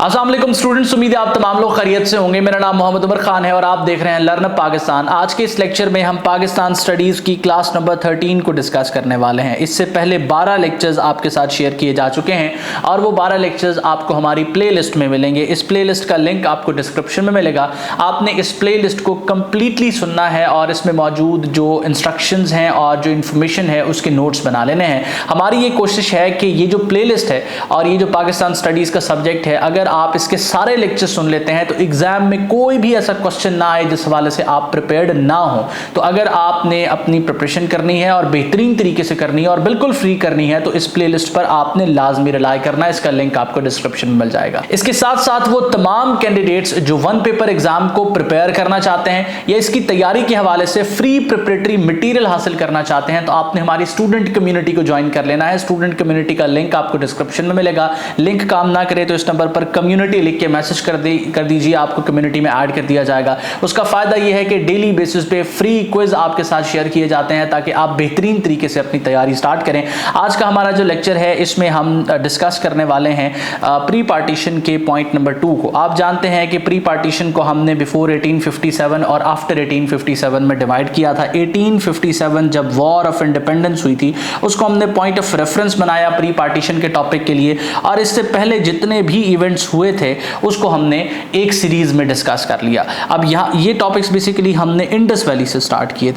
अस्सलाम वालेकुम स्टूडेंट्स, उम्मीद है आप तमाम लोग खैरियत से होंगे। मेरा नाम मोहम्मद उमर खान है और आप देख रहे हैं लर्न पाकिस्तान। आज के इस लेक्चर में हम पाकिस्तान स्टडीज़ की क्लास नंबर 13 को डिस्कस करने वाले हैं। इससे पहले 12 लेक्चर्स आपके साथ शेयर किए जा चुके हैं और वो 12 लेक्चर्स आपको हमारी प्लेलिस्ट में मिलेंगे। इस प्लेलिस्ट का लिंक आपको डिस्क्रिप्शन में मिलेगा। आपने इस प्लेलिस्ट को कम्प्लीटली सुनना है और इसमें मौजूद जो इंस्ट्रक्शंस हैं और जो इन्फॉर्मेशन है उसके नोट्स बना लेने हैं। हमारी ये कोशिश है कि ये जो प्लेलिस्ट है और ये जो पाकिस्तान स्टडीज़ का सब्जेक्ट है, अगर आप इसके सारे लेक्चर सुन लेते हैं तो एग्जाम में कोई भी ऐसा क्वेश्चन ना आए जिस हवाले से आप प्रिपेयर्ड ना हो। तो अगर आपने अपनी प्रिपरेशन करनी है और बेहतरीन तरीके से करनी है और बिल्कुल फ्री करनी है तो इस प्लेलिस्ट पर आपने लाजमी रिलाई करना है। इसका लिंक आपको डिस्क्रिप्शन में मिल जाएगा। इसके साथ साथ वो तमाम कैंडिडेट्स जो वन पेपर एग्जाम को प्रिपेयर करना चाहते हैं या इसकी तैयारी के हवाले से फ्री प्रिपरेटरी मटेरियल हासिल करना चाहते हैं तो आपने हमारी स्टूडेंट कम्युनिटी को ज्वाइन कर लेना है। स्टूडेंट कम्युनिटी का लिंक आपको डिस्क्रिप्शन में मिलेगा। लिंक काम ना करे तो इस नंबर पर कम्युनिटी लिख के मैसेज कर दीजिए, आपको कम्युनिटी में ऐड कर दिया जाएगा। उसका फायदा यह है कि डेली बेसिस पे फ्री क्विज आपके साथ शेयर किए जाते हैं ताकि आप बेहतरीन तरीके से अपनी तैयारी स्टार्ट करें। आज का हमारा जो लेक्चर है इसमें हम डिस्कस करने वाले हैं प्री पार्टीशन के पॉइंट नंबर 2 को। आप जानते हैं कि प्री पार्टीशन को हमने बिफोर 1857 और आफ्टर 1857 में डिवाइड किया था। 1857 जब वॉर ऑफ इंडिपेंडेंस हुई थी उसको हमने पॉइंट ऑफ रेफरेंस बनाया प्री पार्टीशन के टॉपिक के लिए, और इससे पहले जितने भी इवेंट्स हुए थे उसको हमने एक सीरीज में डिस्कस कर लिया। अब यहाँ ये टॉपिक्स बेसिकली हमने इंडस वैली से स्टार्ट किए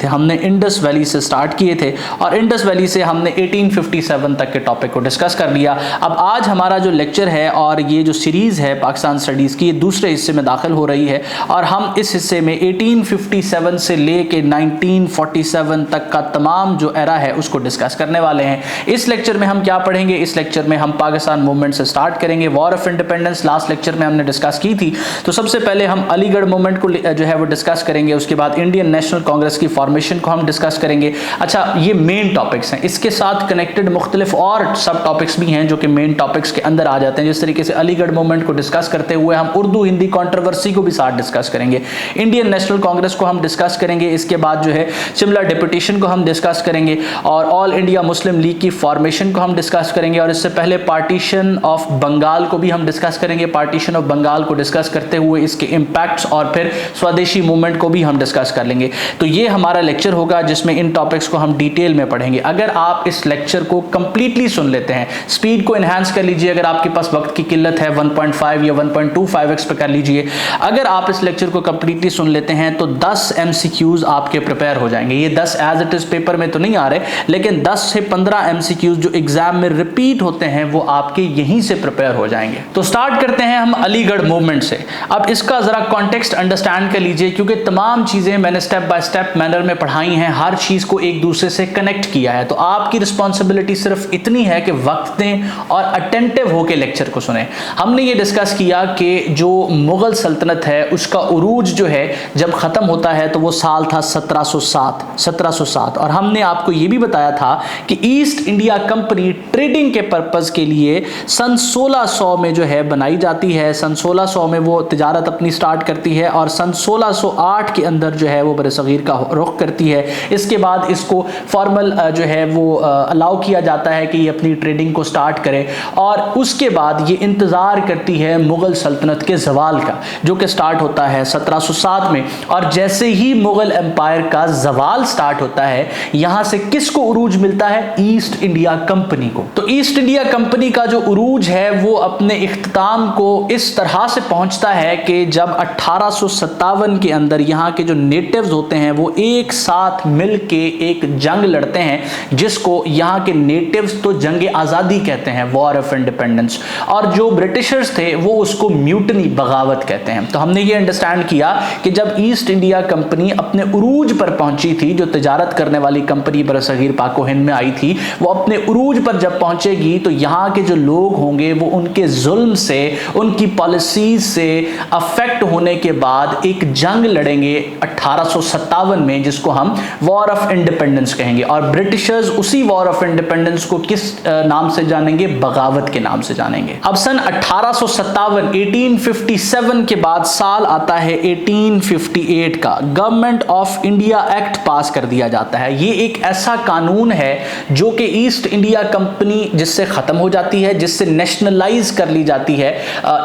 थे। और इंडस वैली से हमने 1857 तक के टॉपिक को डिस्कस कर लिया। अब आज हमारा जो लेक्चर है और ये जो सीरीज है पाकिस्तान स्टडीज की, ये दूसरे हिस्से में दाखिल हो रही है और हम इस हिस्से में 1857 से लेके 1947 तक का तमाम जो एरा है उसको डिस्कस करने वाले हैं। इस लेक्चर में हम क्या पढ़ेंगे? इस लेक्चर में हम पाकिस्तान मूवमेंट से स्टार्ट करेंगे। War of independence last lecture में हमने डिस्कस की थी, तो सबसे पहले हम अलीगढ़ मूवमेंट को जो है वो डिस्कस करेंगे। उसके बाद इंडियन नेशनल कांग्रेस की फॉर्मेशन को हम डिस्कस करेंगे। अच्छा, ये मेन टॉपिक्स हैं। इसके साथ कनेक्टेड मुख्तलिफ और सब टॉपिक्स भी हैं जो कि मेन टॉपिक्स के अंदर आ जाते हैं। जिस तरीके से अलीगढ़ मूवमेंट को डिस्कस करते हुए हम उर्दू हिंदी कंट्रोवर्सी को भी साथ डिस्कस करेंगे। इंडियन नेशनल कांग्रेस को हम डिस्कस करेंगे। इसके बाद जो है शिमला डिप्यूटेशन को हम डिस्कस करेंगे और ऑल इंडिया मुस्लिम लीग की फॉर्मेशन को हम डिस्कस करेंगे। और इससे पहले पार्टीशन ऑफ बंगाल को भी हम डिस्कस करेंगे। पार्टीशन ऑफ बंगाल को डिस्कस करते हुए इसके इंपैक्ट्स और फिर स्वदेशी मूवमेंट को भी हम डिस्कस कर लेंगे। तो ये हमारा लेक्चर होगा जिसमें इन टॉपिक्स को हम डिटेल में पढ़ेंगे। अगर आप इस लेक्चर को कंप्लीटली सुन लेते हैं, स्पीड को एनहांस कर लीजिए। अगर आपके पास वक्त की किल्लत है 1.5 या 1.25x पे कर लीजिए। अगर आप इस लेक्चर को कंप्लीटली सुन लेते हैं तो 10 MCQs आपके प्रिपेयर हो जाएंगे। ये 10 एज इट इज पेपर में तो नहीं आ रहे, लेकिन 10 से 15 MCQs जो एग्जाम में रिपीट होते हैं वो आपके यहीं से प्रिपेयर हो जाएंगे। तो स्टार्ट करते हैं हम अलीगढ़ मूवमेंट से। अब इसका जरा कॉन्टेक्स्ट अंडरस्टैंड कर लीजिए क्योंकि तमाम चीजें मैंने स्टेप बाय स्टेप मैनर में पढ़ाई हैं, हर चीज को एक दूसरे से कनेक्ट किया है। तो आपकी रिस्पॉन्सिबिलिटी सिर्फ इतनी है कि वक्त दें और अटेंटिव होकर लेक्चर को सुने। हमने ये डिस्कस किया कि जो मुगल सल्तनत है उसका उरूज जो है जब खत्म होता है तो वो साल था 1707 और हमने आपको ये भी बताया था कि ईस्ट इंडिया कंपनी ट्रेडिंग के पर्पज के लिए सन 1600 में जो है बनाई जाती है। सन 1600 में वो तिजारत अपनी स्टार्ट करती है और सन 1608 के अंदर जो है वो बरसगीर का रुख करती है। इसके बाद इसको फॉर्मल जो है वो अलाउ किया जाता है कि ये अपनी ट्रेडिंग को स्टार्ट करे और उसके बाद ये इंतज़ार करती है मुग़ल सल्तनत के ज़वाल का जो कि स्टार्ट होता है 1707 में। और जैसे ही मुग़ल एम्पायर का ज़वाल स्टार्ट होता है यहाँ से किसको उरूज मिलता है? ईस्ट इंडिया कंपनी को। तो ईस्ट इंडिया कंपनी का जो उरूज है वो अपने इख्तिताम को इस तरह से पहुंचता है कि जब 1857 के अंदर यहाँ के जो नेटिव्स होते हैं वो एक साथ मिल के एक जंग लड़ते हैं जिसको यहाँ के नेटिव्स तो जंग आज़ादी कहते हैं, वॉर ऑफ इंडिपेंडेंस, और जो ब्रिटिशर्स थे वो उसको म्यूटनी, बगावत कहते हैं। तो हमने ये अंडरस्टैंड किया कि जब ईस्ट इंडिया कंपनी अपने उरूज पर पहुंची थी, जो तिजारत करने वाली कंपनी बरसगीर पाको हिंद में आई थी, वो अपने उरूज पर जब पहुंचेगी तो यहाँ के जो लोग होंगे वो उनके जुल्म से, उनकी पॉलिसीज से अफेक्ट होने के बाद एक जंग लड़ेंगे 1857 में जिसको हम वॉर ऑफ इंडिपेंडेंस कहेंगे। और ब्रिटिशर्स उसी वॉर ऑफ इंडिपेंडेंस को किस नाम से जानेंगे? बगावत के नाम से जानेंगे। अब सन 1857 के बाद साल आता है 1858 का। गवर्नमेंट ऑफ इंडिया एक्ट पास कर दिया जाता है। ये एक ऐसा कानून है जो कि ईस्ट इंडिया कंपनी जिससे खत्म हो जाती है, जिससे नेशनलाइज कर ली जाती है,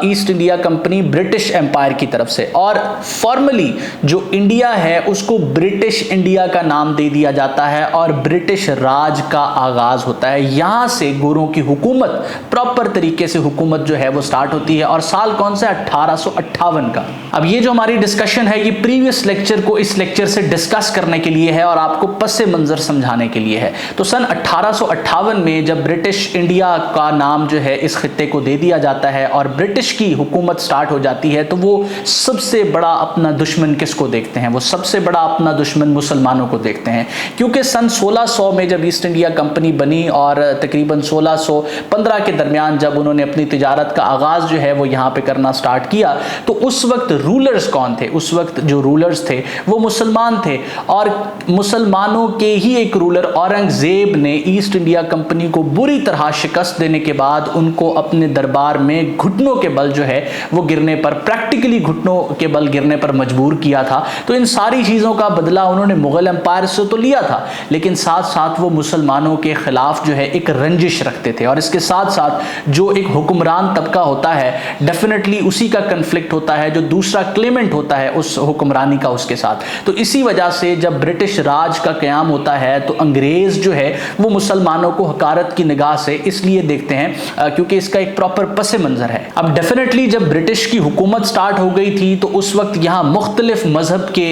East India Company British Empire की तरफ से, और फॉर्मली जो इंडिया है उसको ब्रिटिश इंडिया का नाम दे दिया जाता है और ब्रिटिश राज का आगाज होता है। यहां से गोरों की हुकूमत, प्रॉपर तरीके से हुकूमत जो है वो स्टार्ट होती है। और साल कौन सा? 1858 का। अब ये जो हमारी डिस्कशन है ये प्रीवियस लेक्चर को इस लेक्चर से डिस्कस करने के लिए है और आपको पस मंजर समझाने के लिए है। तो सन 1858 में जब ब्रिटिश इंडिया का नाम जो है इस खित्ते को दे दिया जाता है और ब्रिटिश की हुकूमत स्टार्ट हो जाती है, तो वो सबसे बड़ा अपना दुश्मन किसको देखते हैं? वो सबसे बड़ा अपना दुश्मन मुसलमानों को देखते हैं, क्योंकि सन 1600 में जब ईस्ट इंडिया कंपनी बनी और तकरीबन 1615 के दरमियान जब उन्होंने अपनी तिजारत का आगाज जो है वो यहाँ पे करना स्टार्ट किया, तो उस वक्त रूलर्स कौन थे? उस वक्त जो रूलर्स थे वो मुसलमान थे, और मुसलमानों के ही एक रूलर औरंगजेब ने ईस्ट इंडिया कंपनी को बुरी तरह शिकस्त देने के बाद उनको अपने दरबार में घुटनों के बल जो है वो गिरने पर, प्रैक्टिकली घुटनों के बल गिरने पर मजबूर किया था। तो इन सारी चीज़ों का बदला उन्होंने मुगल एम्पायर से तो लिया था, लेकिन साथ साथ वो मुसलमानों के खिलाफ जो है एक रंजिश रखते थे, और इसके साथ साथ जो एक हुक्मरान तबका होता है डेफिनेटली उसी का कन्फ्लिक्ट होता है जो दूसरा क्लेमेंट होता है उस हुक्मरानी का उसके साथ। तो इसी वजह से जब ब्रिटिश राज का क़याम होता है तो अंग्रेज जो है वो मुसलमानों को हकारत की निगाह से इसलिए देखते हैं क्योंकि इसका एक प्रॉपर पस मंजर है। अब डेफिनेटली जब ब्रिटिश की हुकूमत स्टार्ट हो गई थी तो उस वक्त यहाँ मुख्तलिफ मजहब के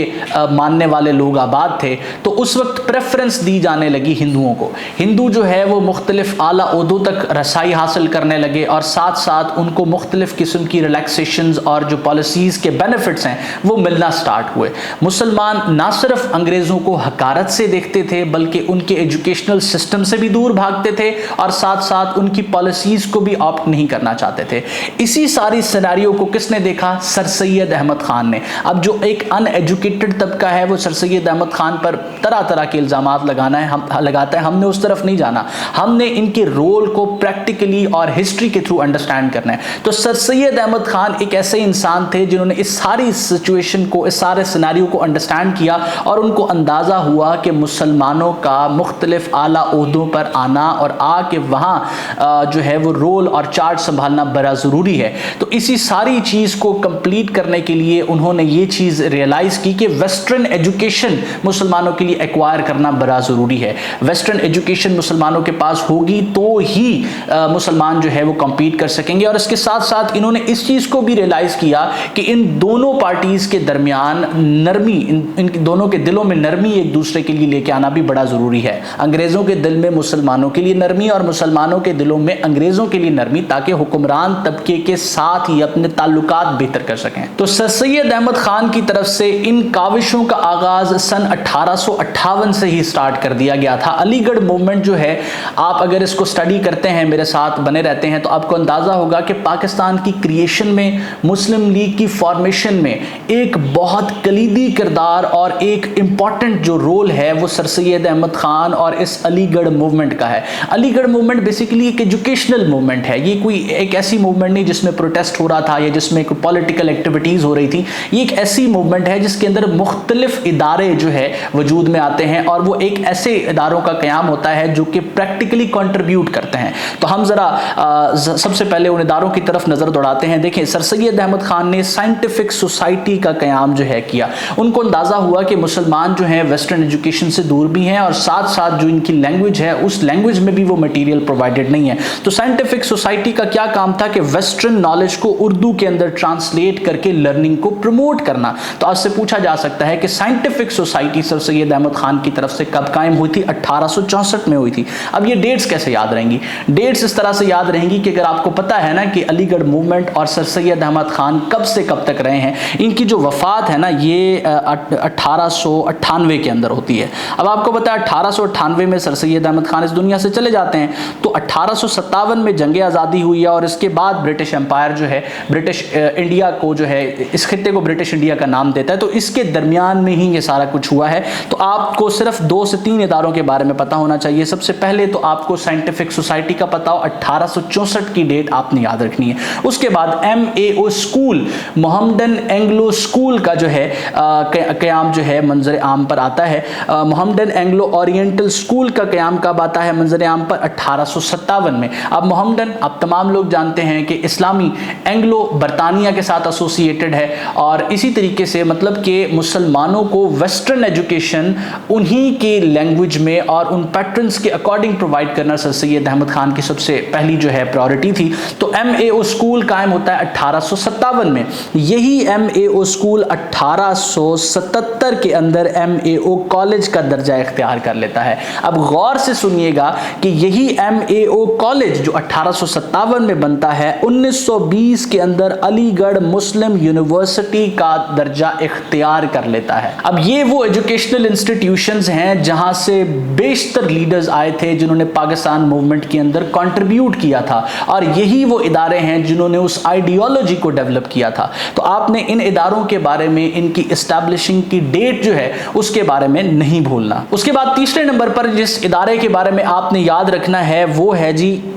मानने वाले लोग आबाद थे, तो उस वक्त प्रेफरेंस दी जाने लगी हिंदुओं को। हिंदू जो है वो मुख्तलिफ आला ओहदों तक रसाई हासिल करने लगे और साथ साथ उनको मुख्तलिफ किस्म की रिलैक्सेशंस और जो पॉलिसीज के बेनिफिट्स हैं वो मिलना स्टार्ट हुए। मुसलमान ना सिर्फ अंग्रेजों को हकारत से देखते थे बल्कि उनके एजुकेशनल सिस्टम से भी दूर भागते थे और साथ साथ उनकी पॉलिसीज को भी ऑप्ट नहीं करना चाहते थे। इसी सारी सिनेरियो को किसने देखा? सर सैयद अहमद खान ने। अब जो एक अनएजुकेटेड तबका है वो सर सैयद अहमद खान पर तरह तरह के इल्जामात लगाता है। हमने उस तरफ नहीं जाना, हमने इनके रोल को प्रैक्टिकली और हिस्ट्री के थ्रू अंडरस्टैंड करना है। तो सर सैयद अहमद खान एक ऐसे इंसान थे जिन्होंने इस सारी सिचुएशन को, इस सारे सिनेरियो को अंडरस्टैंड किया और उनको अंदाजा हुआ कि मुसलमानों का मुख्तलिफ आला ओहदों पर आना और आके वहाँ जो है वो रोल और चार्ज संभालना बड़ा ज़रूरी है। तो इसी सारी चीज़ को कंप्लीट करने के लिए उन्होंने ये चीज़ रियलाइज़ की कि वेस्टर्न एजुकेशन मुसलमानों के लिए एक्वायर करना बड़ा ज़रूरी है। वेस्टर्न एजुकेशन मुसलमानों के पास होगी तो ही मुसलमान जो है वो कम्पीट कर सकेंगे। और इसके साथ साथ इन्होंने इस चीज़ को भी रियलाइज़ किया कि इन दोनों पार्टीज़ के दरमियान नरमी, इन दोनों के दिलों में नरमी एक दूसरे के लिए लेके आना भी बड़ा ज़रूरी है। अंग्रेज़ों के दिल में मुसलमानों के लिए नरमी और मुसलमानों के दिलों में अंग्रेज़ों के लिए नरमी, ताकि हुक्मरान तबके के साथ ही अपने ताल्लुकात बेहतर कर सकें। तो सर सैयद अहमद खान की तरफ से इन काविशों का आगाज़ सन 1858 से ही स्टार्ट कर दिया गया था। अलीगढ़ मूवमेंट जो है, आप अगर इसको स्टडी करते हैं, मेरे साथ बने रहते हैं, तो आपको अंदाज़ा होगा कि पाकिस्तान की क्रिएशन में, मुस्लिम लीग की फॉर्मेशन में एक बहुत कलीदी किरदार और एक इम्पॉर्टेंट जो रोल है वो सर सैयद अहमद खान और इस अलीगढ़ मूवमेंट का है। अलीगढ़ मूवमेंट बेसिकली एक एजुकेशनल मूवमेंट है। ये कोई एक ऐसी मूवमेंट नहीं जिसमें प्रोटेस्ट हो रहा था या जिसमें कोई पॉलिटिकल एक्टिविटीज़ हो रही थी। ये एक ऐसी मूवमेंट है जिसके अंदर मुख्तलिफ इदारे जो है वजूद में आते हैं और वो एक ऐसे इदारों का क़याम होता है जो कि प्रैक्टिकली कंट्रीब्यूट करते हैं। तो हम ज़रा सबसे पहले उन इदारों की तरफ नज़र दौड़ाते हैं। देखिए, सर सैयद अहमद खान ने साइंटिफिक सोसाइटी का क़याम जो है किया। उनको अंदाज़ा हुआ कि मुसलमान जो हैं वेस्टर्न एजुकेशन से दूर भी हैं और साथ साथ जो इनकी लैंग्वेज है उस लैंग्वेज में भी वो मटीरियल प्रोवाइडेड नहीं है। तो साइंटिफिक सोसाइटी का क्या काम था कि वेस्टर्न नॉलेज को उर्दू के अंदर ट्रांसलेट करके लर्निंग को प्रमोट करना। तो आपसे पूछा जा सकता है कि Scientific Society Sir Syed Ahmad Khan की तरफ से कब कायम हुई थी? 1864 में हुई थी। अब ये डेट्स कैसे याद रहेंगी? डेट्स इस तरह से याद रहेंगी कि अगर आपको पता है ना कि अलीगढ़ मूवमेंट और सर सैयद अहमद खान कब से कब तक रहे हैं, इनकी जो वफात है ना ये 1898 के अंदर होती है। अब आपको पता है 1898 में सर सैयद अहमद खान इस दुनिया से चले जाते हैं। तो 1857 में जंग आज़ादी हुई है और इसके बाद ब्रिटिश एम्पायर जो है, ब्रिटिश इंडिया को जो है, इस खित्ते को ब्रिटिश इंडिया का नाम देता है। तो इसके दरमियान में ही ये सारा कुछ हुआ है। तो आपको सिर्फ 2 से 3 इदारों के बारे में पता होना चाहिए। सबसे पहले तो आपको साइंटिफिक सोसाइटी का पता हो, 1864 की डेट आपने याद रखनी है। उसके बाद MAO school, Mohammedan Anglo school का जो है क़याम जो है मंजर आम पर आता है। मोहम्मदन एंग्लो ओरिएंटल स्कूल का क़याम कब आता है मंजर आम पर? 1857 में। अब मोहम्मदन, आप तमाम लोग जानते हैं कि इस्लामी एंग्लो बरतानिया के साथ एसोसिएटेड है, और इसी तरीके से मतलब कि मुसलमानों को वेस्टर्न एजुकेशन उन्हीं के लैंग्वेज में और उन पैटर्न्स के अकॉर्डिंग प्रोवाइड करना सर सैयद अहमद खान की सबसे पहली जो है प्रायोरिटी थी। तो MAO स्कूल कायम होता है 1857 में। यही MAO स्कूल 1877 के अंदर MAO कॉलेज का दर्जा इख्तियार कर लेता है। अब गौर से सुनिएगा कि यही MAO कॉलेज जो 1857 में बनता है 1920 के अंदर अलीगढ़ मुस्लिम यूनिवर्सिटी का दर्जा इख्तियार कर लेता है। अब ये वो एजुकेशनल इंस्टीट्यूशंस हैं जहां से बेशतर लीडर्स आए थे जिन्होंने पाकिस्तान मूवमेंट के अंदर कंट्रीब्यूट किया था, और यही वो इदारे हैं जिन्होंने उस आइडियोलॉजी को डेवलप किया था। तो आपने इन इदारों के बारे में, इनकी एस्टैब्लिशिंग की डेट जो है उसके बारे में नहीं भूलना। उसके बाद तीसरे नंबर पर जिस इदारे के बारे में आपने याद रखना है वो है जी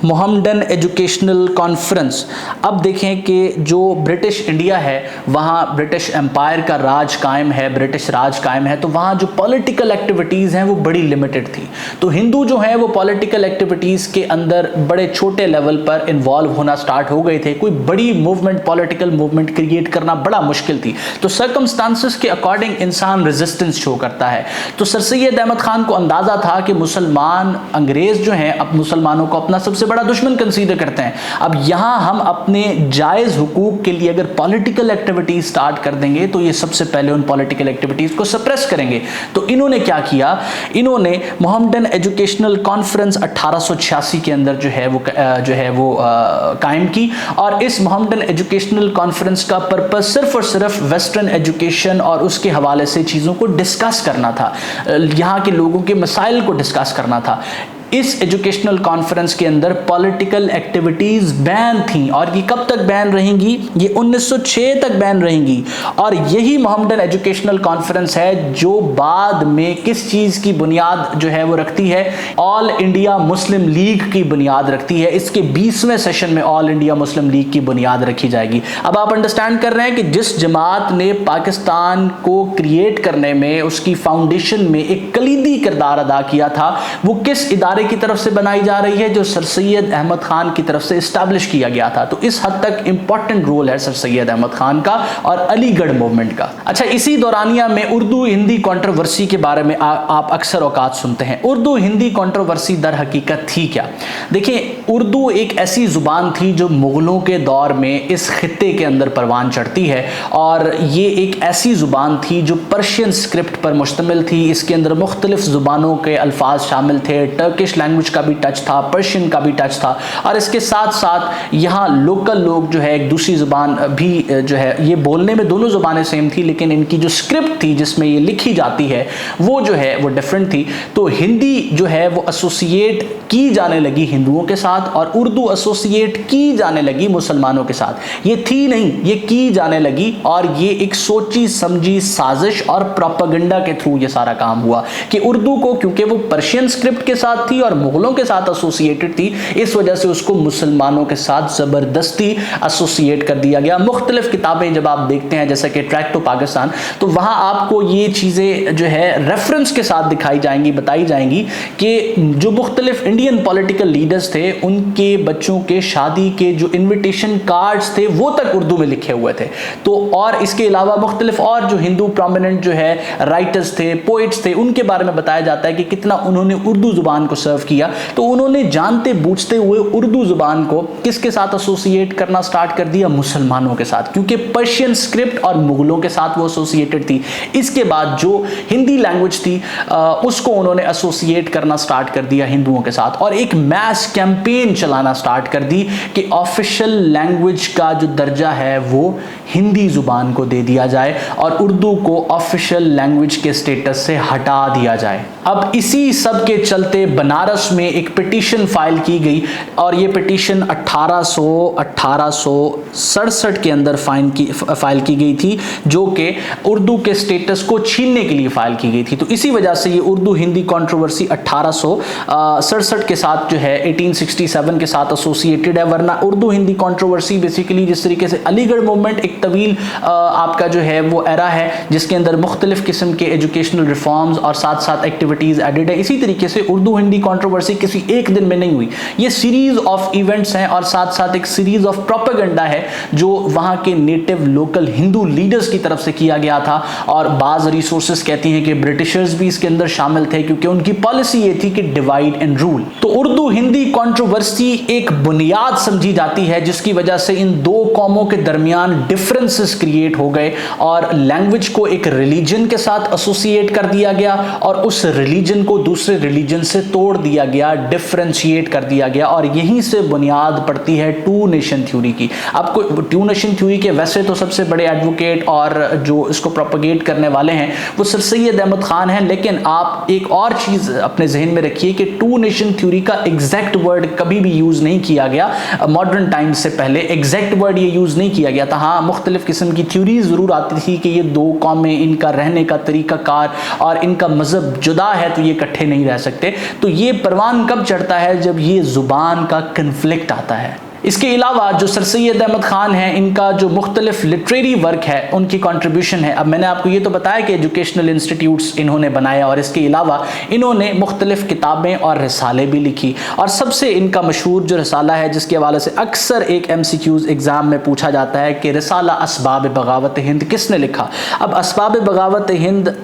मोहम्मडन एजुकेशनल कॉन्फ्रेंस। अब देखें कि जो ब्रिटिश इंडिया है वहाँ ब्रिटिश एम्पायर का राज कायम है, ब्रिटिश राज कायम है, तो वहाँ जो पॉलिटिकल एक्टिविटीज़ हैं वो बड़ी लिमिटेड थी। तो हिंदू जो हैं वो पॉलिटिकल एक्टिविटीज़ के अंदर बड़े छोटे लेवल पर इन्वॉल्व होना स्टार्ट हो गए थे। कोई बड़ी मूवमेंट, पॉलिटिकल मूवमेंट क्रिएट करना बड़ा मुश्किल थी। तो सर्कमस्टांसेस के अकॉर्डिंग इंसान रेजिस्टेंस शो करता है। तो सर सैयद अहमद खान को अंदाज़ा था कि मुसलमान अंग्रेज़ जो हैं अब मुसलमानों को अपना सबसे बड़ा दुश्मन कंसीडर करते हैं। अब यहां हम अपने जायज हुकूक के लिए अगर पॉलिटिकल एक्टिविटीज स्टार्ट कर देंगे तो ये सबसे पहले उन पॉलिटिकल एक्टिविटीज को सप्रेस करेंगे। तो इन्होंने क्या किया, इन्होंने मोहम्मडन एजुकेशनल कॉन्फ्रेंस 1886 के अंदर जो है वो कायम की, और इस मोहम्मडन एजुकेशनल कॉन्फ्रेंस का पर्पस सिर्फ और सिर्फ वेस्टर्न एजुकेशन और उसके हवाले से चीज़ों को डिस्कस करना था, यहाँ के लोगों के मसाइल को डिस्कस करना था। इस एजुकेशनल कॉन्फ्रेंस के अंदर पॉलिटिकल एक्टिविटीज बैन थी, और ये कब तक बैन रहेंगी, ये 1906 तक बैन रहेंगी। और यही मोहम्मडन एजुकेशनल कॉन्फ्रेंस है जो बाद में किस चीज की बुनियाद जो है वो रखती है, ऑल इंडिया मुस्लिम लीग की बुनियाद रखती है। इसके 20वें सेशन में ऑल इंडिया मुस्लिम लीग की बुनियाद रखी जाएगी। अब आप अंडरस्टैंड कर रहे हैं कि जिस जमात ने पाकिस्तान को क्रिएट करने में, उसकी फाउंडेशन में एक कलीदी किरदार अदा किया था, वो किस इदारे की तरफ से बनाई जा रही है, जो सर सैयद अहमद खान की तरफ से एस्टैब्लिश किया गया था। तो इस हद तक इंपॉर्टेंट रोल है सर सैयद अहमद खान का और अलीगढ़ मूवमेंट का। अच्छा, इसी दौरानिया में उर्दू हिंदी कंट्रोवर्सी के बारे में आप अक्सर औकात सुनते हैं। उर्दू हिंदी कंट्रोवर्सी दर हकीकत थी क्या? देखिए, उर्दू एक ऐसी जुबान थी जो मुगलों के दौर में इस खित्ते के अंदर परवान चढ़ती है, और ये एक ऐसी जुबान थी जो पर्शियन स्क्रिप्ट पर मुश्तमिल थी। इसके अंदर मुख्तलिफ जुबानों के अल्फाज शामिल थे, टर्किश लैंग्वेज का भी टच था, पर्शियन का भी टच था, और इसके साथ साथ यहाँ लोकल लोग जो है एक दूसरी जुबान भी जो है, ये बोलने में दोनों जुबानें सेम थी लेकिन इनकी जो स्क्रिप्ट थी जिसमें ये लिखी जाती है वो जो है वो डिफरेंट थी। तो हिंदी जो है वो एसोसिएट की जाने लगी हिंदुओं के साथ, और उर्दू एसोसिएट की जाने लगी मुसलमानों के साथ। ये थी नहीं, ये की जाने लगी, और ये एक सोची समझी साजिश और प्रोपेगेंडा के थ्रू ये सारा काम हुआ कि उर्दू को, क्योंकि वो पर्शियन स्क्रिप्ट के साथ थी और मुगलों के साथ एसोसिएटेड थी, इस वजह से उसको मुसलमानों के साथ जबरदस्ती एसोसिएट कर दिया गया। मुख्तलिफ किताबें जब आप देखते हैं जैसे कि ट्रैक टू पाकिस्तान, तो वहां आपको ये चीजें जो है रेफरेंस के साथ दिखाई जाएंगी, बताई जाएंगी कि जो मुख्तलिफ इंडियन पॉलिटिकल लीडर्स थे उनके बच्चों के शादी के जो इन्विटेशन कार्ड्स थे वो तक उर्दू में लिखे हुए थे। तो और इसके अलावा मुख्तलिफ और जो हिंदू प्रोमिनेंट जो है राइटर्स थे, पोइट्स थे, उनके बारे में बताया जाता है कि कितना उन्होंने उर्दू जुबान को सर्व किया। तो उन्होंने जानते बूझते हुए उर्दू जुबान को किसके साथ एसोसिएट करना स्टार्ट कर दिया? मुसलमानों के साथ, क्योंकि पर्शियन स्क्रिप्ट और मुगलों के साथ वो एसोसिएटेड थी। इसके बाद जो हिंदी लैंग्वेज थी उसको उन्होंने एसोसिएट करना स्टार्ट कर दिया हिंदुओं के साथ, और एक मैस कैंपेन चलाना स्टार्ट कर दी कि ऑफिशियल लैंग्वेज का जो दर्जा है वो हिंदी जुबान को दे दिया जाए और उर्दू को ऑफिशियल लैंग्वेज के स्टेटस से हटा दिया जाए। अब इसी सब के चलते बनारस में एक पिटीशन फाइल की गई, और ये पिटीशन 1867 के अंदर फाइल की गई थी, जो कि उर्दू के स्टेटस को छीनने के लिए फाइल की गई थी। तो इसी वजह से ये उर्दू हिंदी कंट्रोवर्सी 1867 1867 के साथ जो है 1867 के साथ एसोसिएटेड है, वरना उर्दू हिंदी कंट्रोवर्सी बेसिकली जिस तरीके से अलीगढ़ मूवमेंट एक तवील आपका जो है वो एरा है जिसके अंदर मुख्तलिफ किस्म के एजुकेशनल रिफॉर्म्स और साथ साथ एक्टिविटीज एडेड है, इसी तरीके से उर्दू हिंदी कंट्रोवर्सी किसी एक दिन में नहीं हुई। ये सीरीज ऑफ इवेंट्स हैं और साथ साथ एक सीरीज ऑफ प्रोपेगेंडा है जो वहां के नेटिव लोकल हिंदू लीडर्स की तरफ से किया गया था। और बाज रिसोर्सेज कहती हैं कि ब्रिटिशर्स भी इसके अंदर शामिल थे क्योंकि उनकी पॉलिसी ये थी कि डिवाइड एंड रूल। तो उर्दू हिंदी कंट्रोवर्सी एक बुनियाद समझी जाती है जिसकी वजह से इन दो कौमों के दरमियान डिफरेंसेस क्रिएट हो गए और लैंग्वेज को एक रिलीजन के साथ एसोसिएट कर दिया गया और उस रिलीजन को दूसरे रिलीजन से तोड़ दिया गया, डिफरेंशिएट कर दिया गया। और यहीं से बुनियाद पड़ती है टू नेशन थ्योरी की। आपको टू नेशन थ्योरी के वैसे तो सबसे बड़े एडवोकेट और जो इसको प्रोपेगेट करने वाले हैं वो सर सैयद अहमद खान हैं, लेकिन आप एक और चीज अपने जहन में रखिए कि टू नेशन थ्योरी का एग्जैक्ट वर्ड कभी भी यूज नहीं किया गया मॉडर्न टाइम्स से पहले। एग्जैक्ट वर्ड ये यूज नहीं किया गया था। हाँ, मुख्तलिफ किस्म की थ्योरीज जरूर आती थी कि ये दो कौमें, इनका रहने का तरीकाकार और इनका मजहब जुदा है तो ये इकट्ठे नहीं रह सकते। तो ये परवान कब चढ़ता है? जब ये जुबान का कन्फ्लिक्ट आता है। इसके अलावा जो सर सैयद अहमद खान हैं, इनका जो मुख्तलिफ लिटरेरी वर्क है, उनकी कंट्रीब्यूशन है। अब मैंने आपको ये तो बताया कि एजुकेशनल इंस्टीट्यूट्स इन्होंने बनाया और इसके अलावा इन्होंने मुख्तलिफ किताबें और रिसाले भी लिखी। और सबसे इनका मशहूर जो रिसाला है जिसके हवाले से अक्सर एक MCQs एग्जाम में पूछा जाता है कि रिसाला असबाब बगावत हिंद किसने लिखा। अब असबाब बगावत हिंद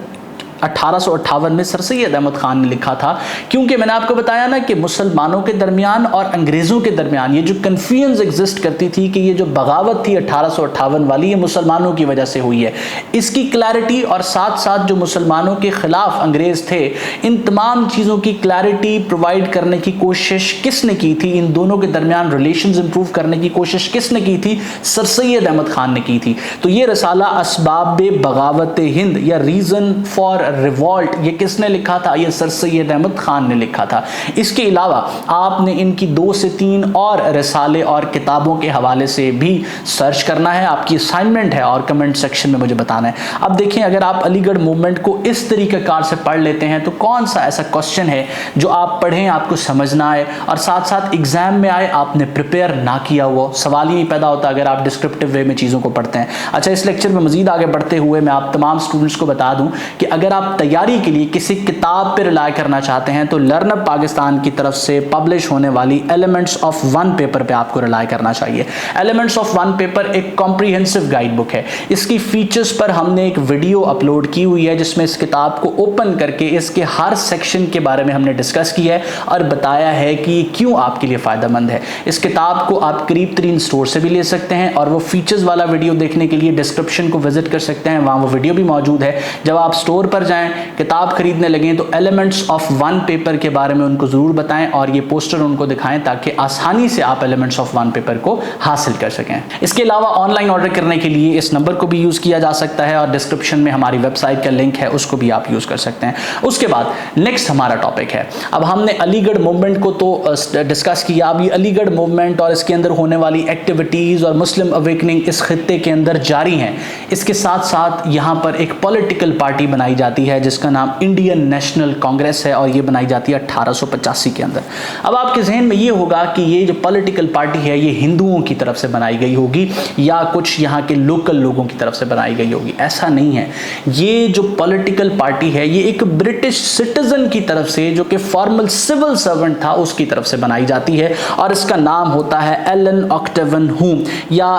1858 में सर सैयद अहमद खान ने लिखा था, क्योंकि मैंने आपको बताया ना कि मुसलमानों के दरमियान और अंग्रेज़ों के दरमियान ये जो कन्फ्यूजन एग्जिस्ट करती थी कि ये जो बगावत थी 1858 वाली, ये मुसलमानों की वजह से हुई है। इसकी क्लैरिटी और साथ साथ जो मुसलमानों के खिलाफ अंग्रेज़ थे, इन तमाम चीज़ों की क्लैरिटी प्रोवाइड करने की कोशिश किसने की थी? इन दोनों के दरमियान रिलेशंस इंप्रूव करने की कोशिश किसने की थी? सर सैयद अहमद खान ने की थी। तो ये रसाला असबाब बगावत हिंद या रीज़न फॉर रिवॉल्ट, ये किसने लिखा था? ये सर सैयद अहमद खान ने लिखा था। इसके अलावा आपने इनकी 2 से 3 और रिसाले और किताबों के हवाले से भी सर्च करना है, आपकी असाइनमेंट है और कमेंट सेक्शन में मुझे बताना है। अब देखें, अगर आप अलीगढ़ मूवमेंट को इस तरीक़ेकार से पढ़ लेते हैं तो कौन सा ऐसा क्वेश्चन है जो आप पढ़ें, आपको समझना आए और साथ साथ एग्जाम में आए, आपने प्रिपेयर ना किया हुआ, सवाल ही नहीं पैदा होता अगर आप डिस्क्रिप्टिव वे में चीज़ों को पढ़ते हैं। अच्छा, इस लेक्चर में मजीद आगे बढ़ते हुए मैं आप तमाम स्टूडेंट्स को बता दूं कि अगर आप तैयारी के लिए किसी किताब पर रिलाई करना चाहते हैं तो लर्नअप पाकिस्तान की तरफ से पब्लिश होने वाली एलिमेंट्स ऑफ वन पेपर पे आपको रिलाई करना चाहिए। एलिमेंट्स ऑफ वन पेपर एक कॉम्प्रिहेंसिव गाइड बुक है। इसकी फीचर्स पर हमने एक वीडियो अपलोड की हुई है जिसमें इस किताब को ओपन करके इसके हर सेक्शन के बारे में हमने डिस्कस किया है और बताया है कि क्यों आपके लिए फ़ायदेमंद है। इस किताब को आप करीब तरीन स्टोर से भी ले सकते हैं और वो फीचर्स वाला वीडियो देखने के लिए डिस्क्रिप्शन को विजिट कर सकते हैं, वहाँ वो वीडियो भी मौजूद है। जब आप स्टोर पर जाएं, किताब खरीदने लगें तो एलिमेंट्स ऑफ वन पेपर के बारे में उनको ज़रूर बताएं और ये पोस्टर उनको दिखाएं ताकि आसानी से आप एलिमेंट्स ऑफ वन पेपर को हासिल कर सकें। इसके अलावा ऑनलाइन ऑर्डर करने के लिए इस नंबर को भी यूज़ किया जा सकता है और डिस्क्रिप्शन में हमारी वेबसाइट का लिंक है, उसको भी आप यूज़ कर सकते हैं। उसके बाद नेक्स्ट हमारा टॉपिक है, अब हमने अलीगढ़ मूवमेंट को तो डिस्कस किया। अब ये अलीगढ़ मूवमेंट और इसके अंदर होने वाली एक्टिविटीज़ और मुस्लिम अवेकनिंग इस खित्ते के अंदर जारी हैं। इसके साथ साथ यहाँ पर एक पॉलिटिकल पार्टी बनाई जाती है जिसका नाम इंडियन नेशनल कांग्रेस है और ये बनाई जाती है 1885 के अंदर। अब आपके जहन में ये होगा कि ये जो पॉलिटिकल पार्टी है ये हिंदुओं की तरफ से बनाई गई होगी या कुछ यहाँ के लोकल लोगों की तरफ से बनाई गई होगी। ऐसा नहीं है। ये जो पॉलिटिकल पार्टी है ये एक ब्रिटिश सिटीजन की तरफ से, जो कि फॉर्मल सिविल सर्वेंट था, उसकी तरफ से बनाई जाती है और इसका नाम होता है एलन ऑक्टेवन हुम या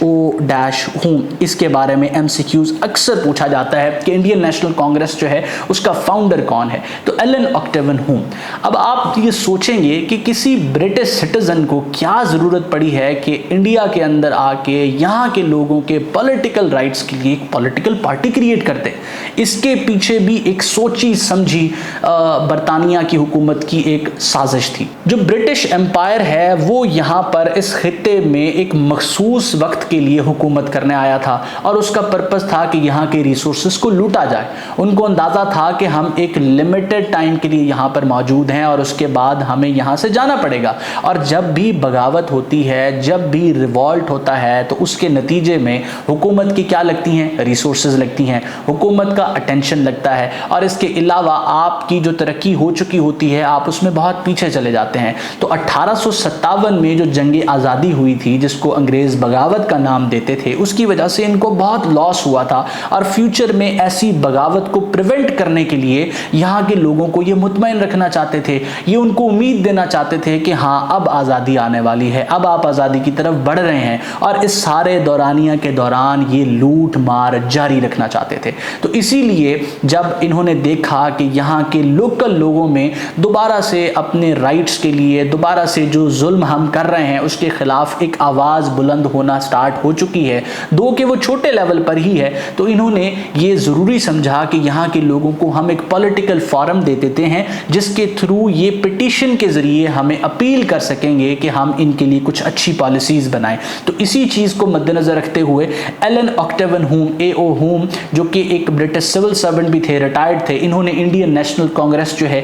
A-O-हुम। इसके बारे में MCQs अक्सर पूछा जाता है कि इंडियन नेशनल कांग्रेस जो है उसका फाउंडर कौन है, तो एलन ऑक्टेवन हुम। अब आप ये सोचेंगे कि किसी ब्रिटिश सिटीजन को क्या ज़रूरत पड़ी है कि इंडिया के अंदर आके यहाँ के लोगों के पॉलिटिकल राइट्स के लिए एक पॉलिटिकल पार्टी क्रिएट करते। इसके पीछे भी एक सोची समझी बरतानिया की हुकूमत की एक साजिश थी। जो ब्रिटिश एम्पायर है वो यहाँ पर इस खित्ते में एक मखसूस वक्त के लिए हुकूमत करने आया था और उसका पर्पस था कि यहाँ के रिसोर्सेज को लूटा जाए। उनको अंदाज़ा था कि हम एक लिमिटेड टाइम के लिए यहाँ पर मौजूद हैं और उसके बाद हमें यहाँ से जाना पड़ेगा। और जब भी बगावत होती है, जब भी रिवॉल्ट होता है, तो उसके नतीजे में हुकूमत की क्या लगती हैं? रिसोर्सेज लगती हैं, हुकूमत का अटेंशन लगता है, और इसके अलावा आपकी जो तरक्की हो चुकी होती है आप उसमें बहुत पीछे चले जाते हैं। तो 1857 में जो जंग आज़ादी हुई थी, जिसको अंग्रेज़ बगावत का नाम देते थे, उसकी वजह से इनको बहुत लॉस हुआ था। और फ्यूचर में ऐसी बगावत को प्रिवेंट करने के लिए यहाँ के लोगों को ये मुतमईन रखना चाहते थे, ये उनको उम्मीद देना चाहते थे कि हाँ अब आज़ादी आने वाली है, अब आप आज़ादी की तरफ बढ़ रहे हैं। और इस सारे दौरानिया के दौरान ये लूट मार जारी रखना चाहते थे। तो इसीलिए जब इन्होंने देखा कि यहाँ के लोकल लोगों में दोबारा से अपने राइट्स के लिए, दोबारा से जो जुल्म हम कर रहे हैं उसके खिलाफ एक आवाज़ बुलंद होना स्टार्ट हो चुकी है, दो कि वो छोटे लेवल पर ही है, तो इन्होंने ये ज़रूरी समझा कि यहाँ के लोगों को हम एक पॉलिटिकल फोरम दे देते हैं जिसके थ्रू ये पिटीशन के ज़रिए हमें अपील कर सकेंगे कि हम इनके लिए कुछ अच्छी पॉलिसीज़ बनाएं। तो इसी चीज़ को मद्देनज़र रखते हुए एलन ऑक्टेवन हुम, A.O. हुम, जो कि एक ब्रिटिश सिविल सर्वेंट भी थे, रिटायर्ड थे, इन्होंने इंडियन नेशनल कांग्रेस जो है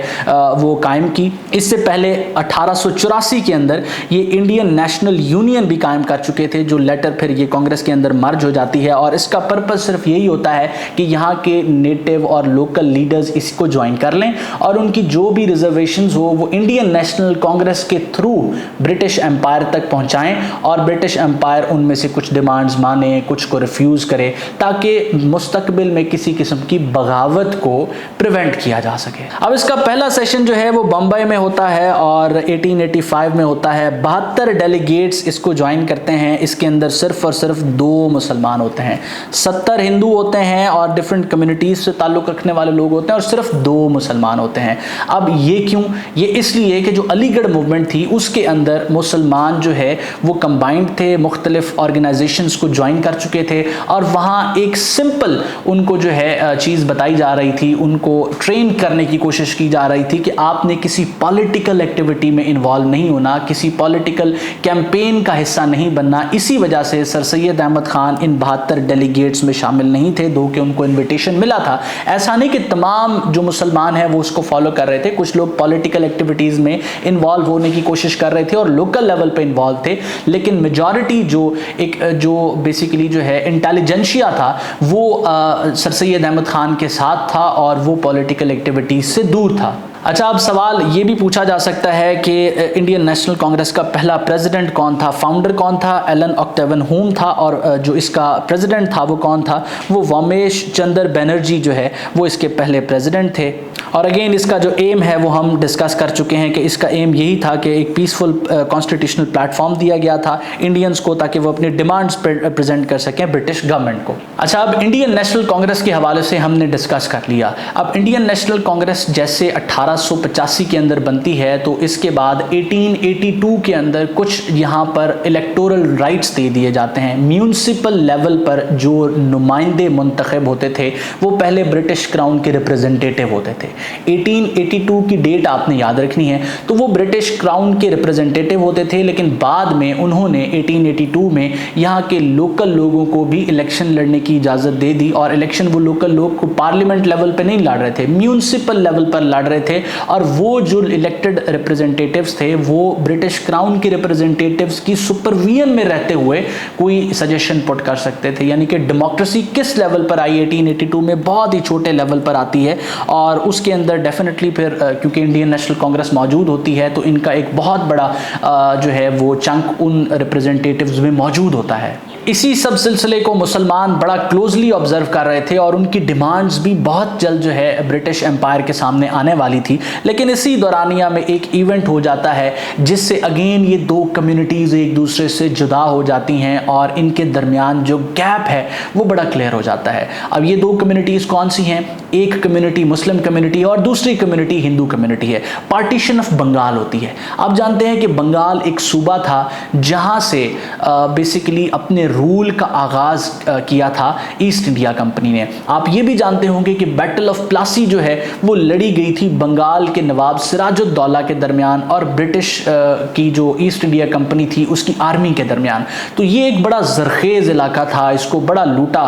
वो कायम की। इससे पहले 1884 के अंदर ये इंडियन नेशनल यूनियन भी कायम कर चुके थे, जो लेटर फिर ये कांग्रेस के अंदर मर्ज हो जाती है। और इसका पर्पस सिर्फ यही होता है कि यहाँ के नेटिव और लोकल लीडर्स इसको ज्वाइन कर लें और उनकी जो भी रिजर्वेशंस हो वो इंडियन नेशनल कांग्रेस के थ्रू ब्रिटिश एम्पायर तक पहुँचाएँ और ब्रिटिश एम्पायर उनमें से कुछ डिमांड्स माने, कुछ को रिफ्यूज़ करे, ताकि मुस्तकबिल में किसी किस्म की बगावत को प्रिवेंट किया जा सके। अब इसका पहला सेशन जो है वो बम्बई में होता है और 1885 में होता है। 72 डेलीगेट्स इसको ज्वाइन करते हैं। इसके अंदर सिर्फ और सिर्फ 2 मुसलमान होते हैं, 70 हिंदू होते हैं और डिफरेंट कम्युनिटीज़ से ताल्लुक़ रखने वाले लोग होते हैं, और सिर्फ 2 मुसलमान होते हैं। अब ये क्यों? ये इसलिए कि जो अलीगढ़ मूवमेंट थी उसके अंदर मुसलमान जो है वो कंबाइंड थे, मुख्तलिफ ऑर्गेनाइजेशंस को ज्वाइन कर चुके थे, और वहाँ एक सिंपल उनको जो है चीज़ बताई जा रही थी, उनको ट्रेन करने की कोशिश की जा रही थी कि आपने किसी पॉलिटिकल एक्टिविटी में इन्वॉल्व नहीं होना, किसी पॉलिटिकल कैंपेन का हिस्सा नहीं बनना। इसी वजह से सर सैयद अहमद खान इन 72 डेलीगेट्स में शामिल नहीं थे, दो कि उनको इन्विटेशन मिला था। ऐसा नहीं कि तमाम जो मुसलमान हैं वो उसको फॉलो कर रहे थे, कुछ लोग पॉलिटिकल एक्टिविटीज़ में इन्वॉल्व होने की कोशिश कर रहे थे और लोकल लेवल पे इन्वॉल्व थे, लेकिन मेजॉरिटी जो बेसिकली जो है इंटेलिजेंशिया था वो सर सैयद अहमद खान के साथ था और वो पॉलिटिकल एक्टिविटीज़ से दूर था। अच्छा, अब सवाल ये भी पूछा जा सकता है कि इंडियन नेशनल कांग्रेस का पहला प्रेसिडेंट कौन था, फाउंडर कौन था? एलन ऑक्टेवन हुम था, और जो इसका प्रेसिडेंट था वो कौन था? वो वोमेश चंद्र बनर्जी जो है वो इसके पहले प्रेसिडेंट थे। और अगेन इसका जो एम है वो हम डिस्कस कर चुके हैं कि इसका एम यही था कि एक पीसफुल कॉन्स्टिट्यूशनल प्लेटफॉर्म दिया गया था इंडियंस को, ताकि वो अपने डिमांड्स प्रेजेंट कर सकें ब्रिटिश गवर्नमेंट को। अच्छा, अब इंडियन नेशनल कांग्रेस के हवाले से हमने डिस्कस कर लिया। अब इंडियन नेशनल कांग्रेस जैसे 1885 के अंदर बनती है, तो इसके बाद 1882 के अंदर कुछ यहाँ पर इलेक्टोरल राइट्स दे दिए जाते हैं। म्यूनसिपल लेवल पर जो नुमाइंदे मुंतखब होते थे वो पहले ब्रिटिश क्राउन के रिप्रेजेंटेटिव होते थे। 1882 की डेट आपने याद रखनी है। तो वो ब्रिटिश क्राउन के रिप्रेजेंटेटिव होते थे, लेकिन बाद में उन्होंने 1882 में यहाँ के लोकल लोगों को भी इलेक्शन लड़ने की इजाज़त दे दी, और इलेक्शन वो लोकल लोग को पार्लियामेंट लेवल पे नहीं लड़ रहे थे, म्यूनसिपल लेवल पर लड़ रहे थे। और वो जो इलेक्टेड रिप्रेजेंटेटिव्स थे वो ब्रिटिश क्राउन के रिप्रेजेंटेटिव्स की सुपरविजन में रहते हुए कोई सजेशन पुट कर सकते थे। यानी कि डेमोक्रेसी किस लेवल पर आई 1882 में? बहुत ही छोटे लेवल पर आती है, और उसके अंदर डेफिनेटली फिर क्योंकि इंडियन नेशनल कांग्रेस मौजूद होती है तो इनका एक बहुत बड़ा जो है वो चंक उन रिप्रेजेंटेटिव्स में मौजूद होता है। इसी सब सिलसिले को मुसलमान बड़ा क्लोजली ऑब्जर्व कर रहे थे और उनकी डिमांड्स भी बहुत जल्द जो है ब्रिटिश एम्पायर के सामने आने वाली थी। लेकिन इसी दौरानिया में एक इवेंट हो जाता है जिससे अगेन ये 2 कम्युनिटीज़ एक दूसरे से जुदा हो जाती हैं और इनके दरमियान जो गैप है वो बड़ा क्लियर हो जाता है। अब ये 2 कम्युनिटीज़ कौन सी हैं? एक कम्युनिटी मुस्लिम कम्युनिटी और दूसरी कम्युनिटी हिंदू कम्युनिटी है। पार्टीशन ऑफ बंगाल होती है। आप जानते हैं कि बंगाल एक सूबा था जहाँ से बेसिकली अपने रूल का आगाज किया था ईस्ट इंडिया कंपनी ने। आप ये भी जानते होंगे कि बैटल ऑफ प्लासी जो है वो लड़ी गई थी बंगाल के नवाब सिराजुद्दौला के दरमियान और ब्रिटिश की जो ईस्ट इंडिया कंपनी थी उसकी आर्मी के दरमियान। तो ये एक बड़ा जरखेज इलाका था, इसको बड़ा लूटा।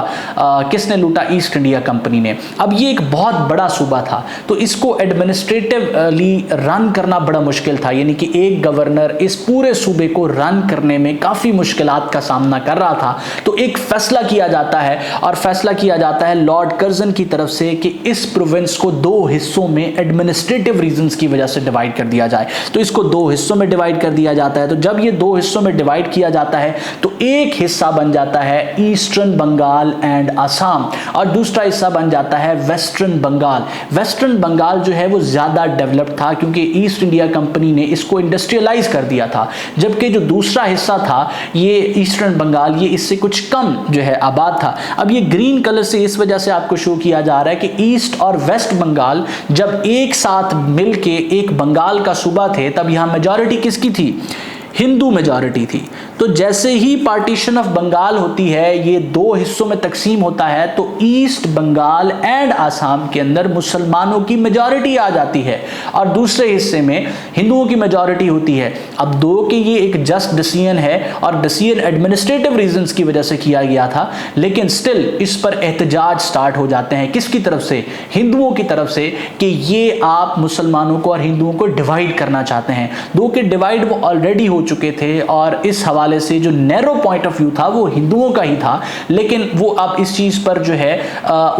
किसने लूटा? ईस्ट इंडिया कंपनी ने। अब ये एक बहुत बड़ा सूबा था, तो इसको एडमिनिस्ट्रेटिवली रन करना बड़ा मुश्किल था, यानी कि एक गवर्नर इस पूरे सूबे को रन करने में काफ़ी मुश्किलात का सामना कर रहा था। तो एक फैसला किया जाता है, और फैसला किया जाता है लॉर्ड कर्जन की तरफ से कि इस प्रोविंस को दो हिस्सों में एडमिनिस्ट्रेटिव रीजंस की वजह से डिवाइड कर दिया जाए। तो इसको दो हिस्सों में डिवाइड कर दिया जाता है। तो जब ये दो हिस्सों में डिवाइड किया जाता है तो एक हिस्सा बन जाता है ईस्टर्न बंगाल एंड असम, और दूसरा हिस्सा बन जाता है वेस्टर्न बंगाल। वेस्टर्न बंगाल जो है वो ज्यादा डेवलप्ड था क्योंकि ईस्ट इंडिया कंपनी ने इसको इंडस्ट्रियलाइज कर दिया था, जबकि जो दूसरा हिस्सा था ये ईस्टर्न बंगाल, ये इससे कुछ कम जो है आबाद था। अब ये ग्रीन कलर से इस वजह से आपको शो किया जा रहा है कि ईस्ट और वेस्ट बंगाल जब एक साथ मिलके एक बंगाल का सूबा थे तब यहां मेजॉरिटी किसकी थी? हिंदू मेजॉरिटी थी। तो जैसे ही पार्टीशन ऑफ बंगाल होती है, ये दो हिस्सों में तकसीम होता है, तो ईस्ट बंगाल एंड आसाम के अंदर मुसलमानों की मेजॉरिटी आ जाती है और दूसरे हिस्से में हिंदुओं की मेजॉरिटी होती है। अब दो के ये एक जस्ट डिसीजन है और डिसीजन एडमिनिस्ट्रेटिव रीजंस की वजह से किया गया था, लेकिन स्टिल इस पर एहतजाज स्टार्ट हो जाते हैं। किसकी तरफ से? हिंदुओं की तरफ से, कि ये आप मुसलमानों को और हिंदुओं को डिवाइड करना चाहते हैं। दो के डिवाइड वो ऑलरेडी हो चुके थे और इस हवाले से जो नैरो पॉइंट ऑफ व्यू था वो हिंदुओं का ही था, लेकिन वो अब इस चीज पर जो है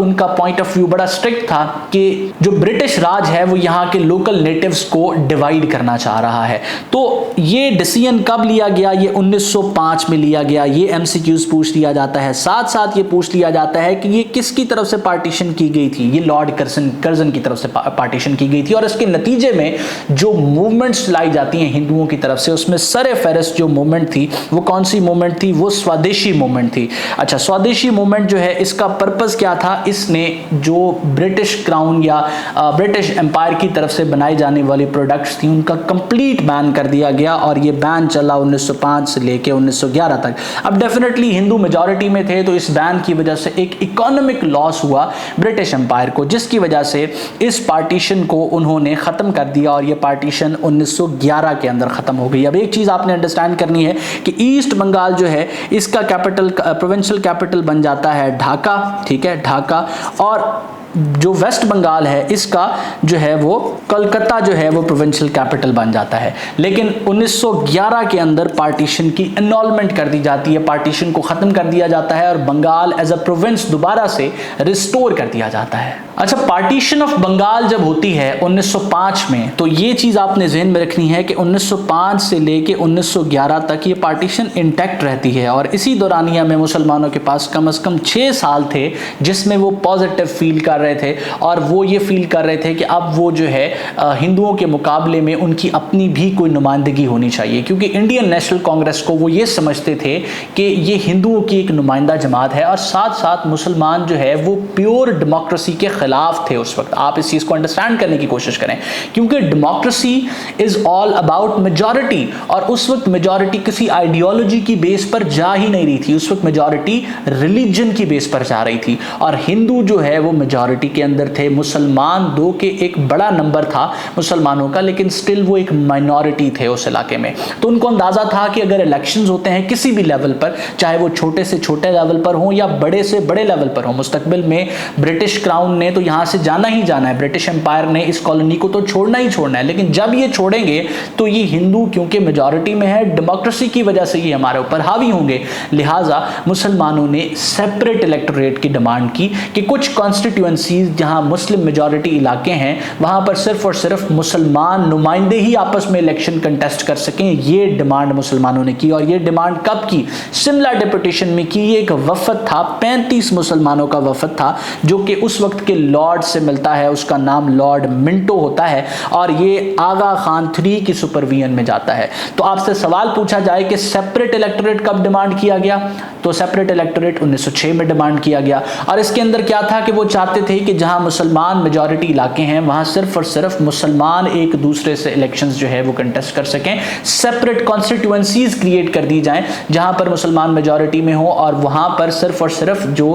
उनका पॉइंट ऑफ व्यू बड़ा स्ट्रिक्ट था कि जो ब्रिटिश राज है वो यहाँ के लोकल नेटिव्स को डिवाइड करना चाह रहा है। तो ये डिसीजन कब लिया गया? ये 1905 में लिया गया। ये एमसीक्यूज पूछ लिया जाता है। साथ साथ ये पूछ लिया जाता है कि ये किसकी तरफ से पार्टीशन की गई थी? ये लॉर्ड कर्जन की तरफ से पार्टीशन की गई थी, और इसके नतीजे में जो मूवमेंट्स लाई जाती हैं हिंदुओं की तरफ से, उसमें सर फेरिस्त जो मूवमेंट थी वो कौन सी मूवमेंट थी? वो स्वदेशी मूवमेंट थी। अच्छा, स्वदेशी मूवमेंट जो है इसका पर्पस क्या था? इसने जो ब्रिटिश क्राउन या ब्रिटिश एम्पायर की तरफ से बनाई जाने वाली प्रोडक्ट्स थी उनका कंप्लीट बैन कर दिया गया, और ये बैन चला 1905 से लेके 1911 तक। अब डेफिनेटली हिंदू मेजॉरिटी में थे, तो इस बैन की वजह से एक इकोनॉमिक लॉस हुआ ब्रिटिश एम्पायर को, जिसकी वजह से इस पार्टीशन को उन्होंने खत्म कर दिया, और ये पार्टीशन 1911 के अंदर खत्म हो गई। अब एक चीज आपने अंडरस्टैंड करनी है कि ईस्ट बंगाल जो है इसका कैपिटल, प्रोविंशियल कैपिटल बन जाता है ढाका, ठीक है, ढाका, और जो वेस्ट बंगाल है इसका जो है वो कलकत्ता जो है वो प्रोविंशियल कैपिटल बन जाता है। लेकिन 1911 के अंदर पार्टीशन की एनॉलमेंट कर दी जाती है, पार्टीशन को खत्म कर दिया जाता है और बंगाल एज अ प्रोविंस दोबारा से रिस्टोर कर दिया जाता है। अच्छा, पार्टीशन ऑफ बंगाल जब होती है 1905 में, तो ये चीज आपने ज़हन में रखनी है कि 1905 से लेके 1911 तक ये पार्टीशन इंटैक्ट रहती है, और इसी दौरानिया में मुसलमानों के पास कम से कम 6 साल थे जिसमें वो पॉजिटिव फील कर रहे थे, और वो ये फील कर रहे थे कि अब वो जो है हिंदुओं के मुकाबले में उनकी अपनी भी कोई नुमाइंदगी होनी चाहिए, क्योंकि इंडियन नेशनल कांग्रेस को वो ये समझते थे कि ये हिंदुओं की एक नुमाइंदा जमात है, और साथ साथ मुसलमान जो है वो प्योर डेमोक्रेसी के खिलाफ थे उस वक्त। आप इस चीज को अंडरस्टैंड करने की कोशिश करें, क्योंकि democracy is all about majority, और उस वक्त मेजॉरिटी किसी आइडियोलॉजी की बेस पर जा ही नहीं रही थी, उस वक्त मेजॉरिटी रिलीजन की बेस पर जा रही थी, और हिंदू जो है वो मेजॉरिटी के अंदर थे। मुसलमान दो के एक बड़ा नंबर था मुसलमानों का, लेकिन स्टिल वो एक माइनॉरिटी थे उस इलाके में। तो उनको अंदाजा था कि अगर इलेक्शंस होते हैं किसी भी लेवल पर, चाहे वो छोटे से छोटे लेवल पर हो या बड़े से बड़े लेवल पर हो, मुस्तकबिल में ब्रिटिश क्राउन ने तो यहां से जाना ही जाना है, ब्रिटिश एम्पायर ने इस कॉलोनी को तो छोड़ना ही छोड़ना है, लेकिन जब ये छोड़ेंगे तो ये हिंदू क्योंकि मेजॉरिटी में है, डेमोक्रेसी की वजह से ये हमारे ऊपर हावी होंगे। लिहाजा मुसलमानों ने सेपरेट इलेक्टोरेट की डिमांड की कि कुछ कॉन्स्टिट्यूएंसीज जहां मुस्लिम मेजॉरिटी इलाके हैं वहां पर सिर्फ और सिर्फ मुसलमान नुमाइंदे ही आपस में इलेक्शन कंटेस्ट कर सकें। ये डिमांड मुसलमानों ने की, और ये डिमांड कब की? शिमला डेपुटेशन में की। ये एक वफद था, 35 मुसलमानों का वफद था, जो कि उस वक्त के लॉर्ड से मिलता है, उसका नाम लॉर्ड मिंटो होता है, और ये आगा खान 3 की सुपरविजन में जाता है। तो आपसे सवाल पूछा जाए कि सेपरेट इलेक्टोरेट कब डिमांड किया गया, तो सेपरेट इलेक्टोरेट 1906 में डिमांड किया गया, और इसके अंदर क्या था कि वो चाहते थे थे कि जहां मुसलमान मेजॉरिटी इलाके हैं वहां सिर्फ और सिर्फ मुसलमान एक दूसरे से इलेक्शंस जो है वो कंटेस्ट कर सकें, सेपरेट कॉन्स्टिट्यूएंसीज क्रिएट कर दी जाएं जहां पर मुसलमान मेजॉरिटी में हो और वहां पर सिर्फ और सिर्फ जो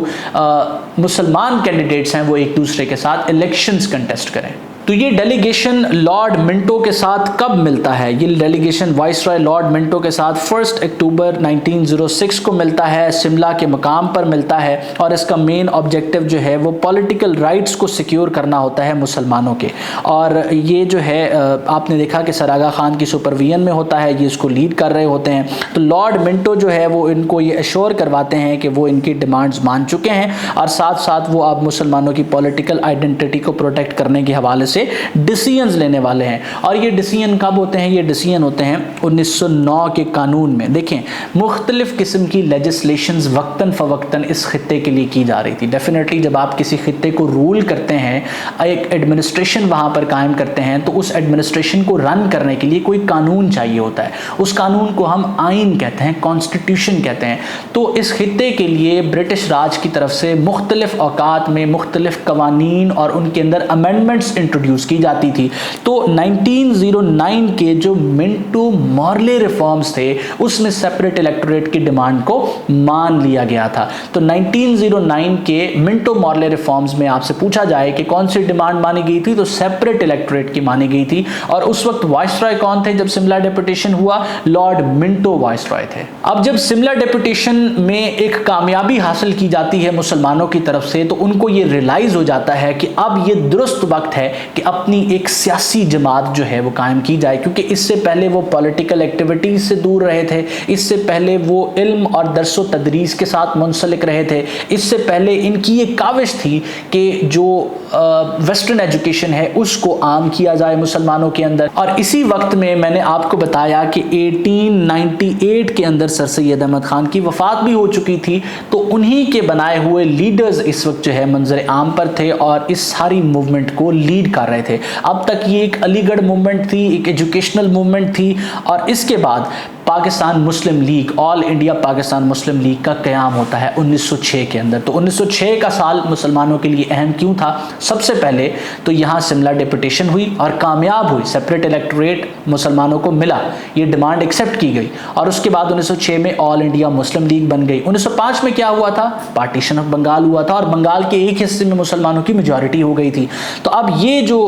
मुसलमान कैंडिडेट्स हैं वो एक दूसरे के साथ इलेक्शंस कंटेस्ट करें। तो ये डेलीगेशन लॉर्ड मिंटो के साथ कब मिलता है? ये डेलीगेशन वाइसरॉय लॉर्ड मिंटो के साथ 1 अक्टूबर 1906 को मिलता है, शिमला के मकाम पर मिलता है और इसका मेन ऑब्जेक्टिव जो है वो पॉलिटिकल राइट्स को सिक्योर करना होता है मुसलमानों के। और ये जो है आपने देखा कि सर आगा खान की सुपरविजन में होता है, ये इसको लीड कर रहे होते हैं। तो लॉर्ड मिंटो जो है वो इनको ये एश्योर करवाते हैं कि वो इनकी डिमांड्स मान चुके हैं और साथ साथ वो अब मुसलमानों की पॉलिटिकल आइडेंटिटी को प्रोटेक्ट करने के हवाले से डिसीजंस लेने वाले हैं। और ये डिसीजन कब होते हैं? ये डिसीजन होते हैं 1909 के कानून में। देखें, मुख्तलिफ किस्म की लेजिस्लेशंस वक्तन फ़वक्तन इस खित्ते के लिए की जा रही थी। डेफिनेटली जब आप किसी खित्ते को रूल करते हैं, एक एडमिनिस्ट्रेशन वहाँ पर कायम करते हैं, तो उस एडमिनिस्ट्रेशन को रन करने के लिए कोई कानून चाहिए होता है। उस कानून को हम आइन कहते हैं, कॉन्स्टिट्यूशन कहते हैं। तो इस खित्ते के लिए ब्रिटिश राज की तरफ से मुख्तलिफ औकात में मुख्तलिफ कवानीन और उनके अंदर अमेंडमेंट्स इंट्रोड्यूस की जाती थी। तो 1909 के जो मिंटो मॉर्ले रिफॉर्म्स थे उसमें सेपरेट इलेक्टोरेट की डिमांड को मान लिया गया था। तो 1909 के मिंटो मॉर्ले रिफॉर्म्स में आपसे पूछा जाए कि कौन सी डिमांड मानी गई थी, तो सेपरेट इलेक्टोरेट की मानी गई थी। और उस वक्त वाइसरॉय कौन थे जब शिमला डेपुटेशन हुआ? लॉर्ड मिंटो वाइसरॉय थे। अब जब शिमला डेपुटेशन में एक कामयाबी हासिल की जाती है मुसलमानों की तरफ से, तो उनको ये रियलाइज हो जाता है कि अब ये दुरुस्त वक्त है कि अपनी एक सियासी जमात जो है वो कायम की जाए, क्योंकि इससे पहले वो पॉलिटिकल एक्टिविटीज से दूर रहे थे, इससे पहले वो इल्म और दरसो तदरीस के साथ मुंसलिक रहे थे, इससे पहले इनकी ये काविश थी कि जो वेस्टर्न एजुकेशन है उसको आम किया जाए मुसलमानों के अंदर। और इसी वक्त में मैंने आपको बताया कि 1898 के अंदर सर सैयद अहमद खान की वफात भी हो चुकी थी। तो उन्हीं के बनाए हुए लीडर्स इस वक्त जो है मंजर आम पर थे और इस सारी मूवमेंट को लीड कर रहे थे। अब तक ये एक अलीगढ़ मूवमेंट थी, एक एजुकेशनल मूवमेंट थी और इसके बाद पाकिस्तान मुस्लिम लीग, ऑल इंडिया पाकिस्तान मुस्लिम लीग का क़याम होता है 1906 के अंदर। तो 1906 का साल मुसलमानों के लिए अहम क्यों था? सबसे पहले तो यहाँ शिमला डेपुटेशन हुई और कामयाब हुई, सेपरेट इलेक्टोरेट मुसलमानों को मिला, ये डिमांड एक्सेप्ट की गई। और उसके बाद 1906 में ऑल इंडिया मुस्लिम लीग बन गई। 1905 में क्या हुआ था? पार्टीशन ऑफ बंगाल हुआ था और बंगाल के एक हिस्से में मुसलमानों की मेजॉरिटी हो गई थी। तो अब ये जो